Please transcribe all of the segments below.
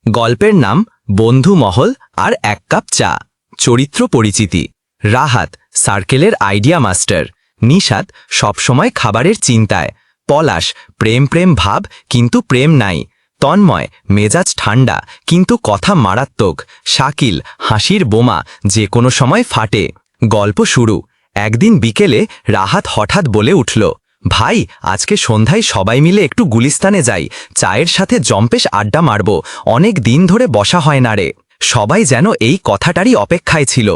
গল্পের নাম বন্ধু মহল আর এক কাপ চা। চরিত্র পরিচিতি: রাহাত সার্কেলের আইডিয়া মাস্টার, নিশাত সবসময় খাবারের চিন্তায়, পলাশ প্রেম প্রেম ভাব কিন্তু প্রেম নাই, তন্ময় মেজাজ ঠান্ডা কিন্তু কথা মারাত্মক, শাকিল হাসির বোমা যে কোনো সময় ফাটে। গল্প শুরু। একদিন বিকেলে রাহাত হঠাৎ বলে উঠল, ভাই আজকে সন্ধ্যায় সবাই মিলে একটু গুলিস্তানে যাই, চায়ের সাথে জম্পেশ আড্ডা মারব, অনেক দিন ধরে বসা হয় না রে। সবাই যেন এই কথাটারই অপেক্ষায় ছিল।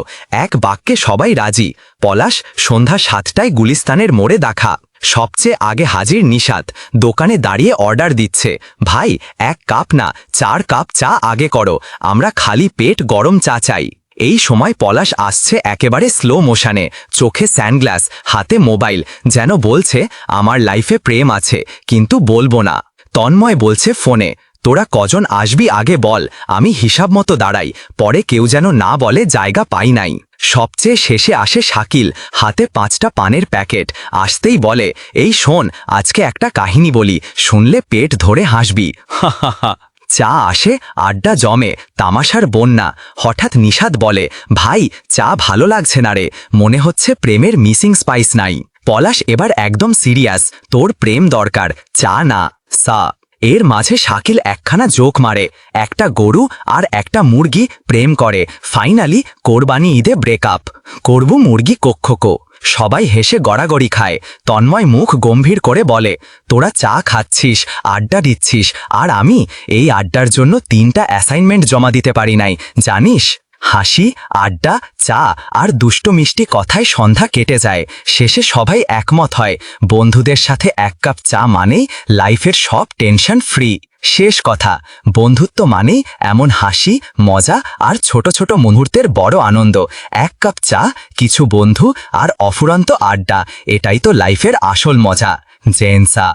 এক বাক্যে সবাই রাজি। পলাশ সন্ধ্যা 7টায় গুলিস্তানের মোড়ে দেখা। সবচেয়ে আগে হাজির নিশাত, দোকানে দাঁড়িয়ে অর্ডার দিচ্ছে, ভাই 1 কাপ না 4 কাপ চা আগে করো, আমরা খালি পেট গরম চা চাই। এই সময় পলাশ আসছে একেবারে স্লো মোশনে, চোখে সানগ্লাস, হাতে মোবাইল, যেন বলছে আমার লাইফে প্রেম আছে কিন্তু বলবো না। তন্ময় বলছে ফোনে, তোরা কজন আসবি আগে বল, আমি হিসাব মতো দাঁড়াই, পরে কেউ যেন না বলে জায়গা পাই নাই। সবচেয়ে শেষে আসে শাকিল, হাতে 5টা পানের প্যাকেট, আসতেই বলে, এই শোন আজকে একটা কাহিনী বলি, শুনলে পেট ধরে হাসবি। হা হা হা। চা আসে, আড্ডা জমে, তামাশার বন্যা। হঠাৎ নিশাত বলে, ভাই চা ভালো লাগছে না রে, মনে হচ্ছে প্রেমের মিসিং স্পাইস নাই। পলাশ এবার একদম সিরিয়াস, তোর প্রেম দরকার, চা না সা। এর মাঝে শাকিল একখানা জোক মারে, একটা গরু আর একটা মুরগি প্রেম করে, ফাইনালি কোরবানি ঈদে ব্রেকআপ, করবু মুরগি কক্ষকো। সবাই হেসে গড়াগড়ি খায়। তন্ময় মুখ গম্ভীর করে বলে, তোরা চা খাচ্ছিস, আড্ডা দিচ্ছিস, আর আমি এই আড্ডার জন্য 3টা অ্যাসাইনমেন্ট জমা দিতে পারি নাই জানিস। হাসি, আড্ডা, চা আর দুষ্টু মিষ্টি কথায় সন্ধ্যা কেটে যায়। শেষে সবাই একমত হয়, বন্ধুদের সাথে 1 কাপ চা মানেই লাইফের সব টেনশন ফ্রি। শেষ কথা, বন্ধুত্ব মানেই এমন হাসি, মজা আর ছোট ছোট মুহূর্তের বড় আনন্দ। 1 কাপ চা, কিছু বন্ধু আর অফুরন্ত আড্ডা, এটাই তো লাইফের আসল মজা। জেনসা।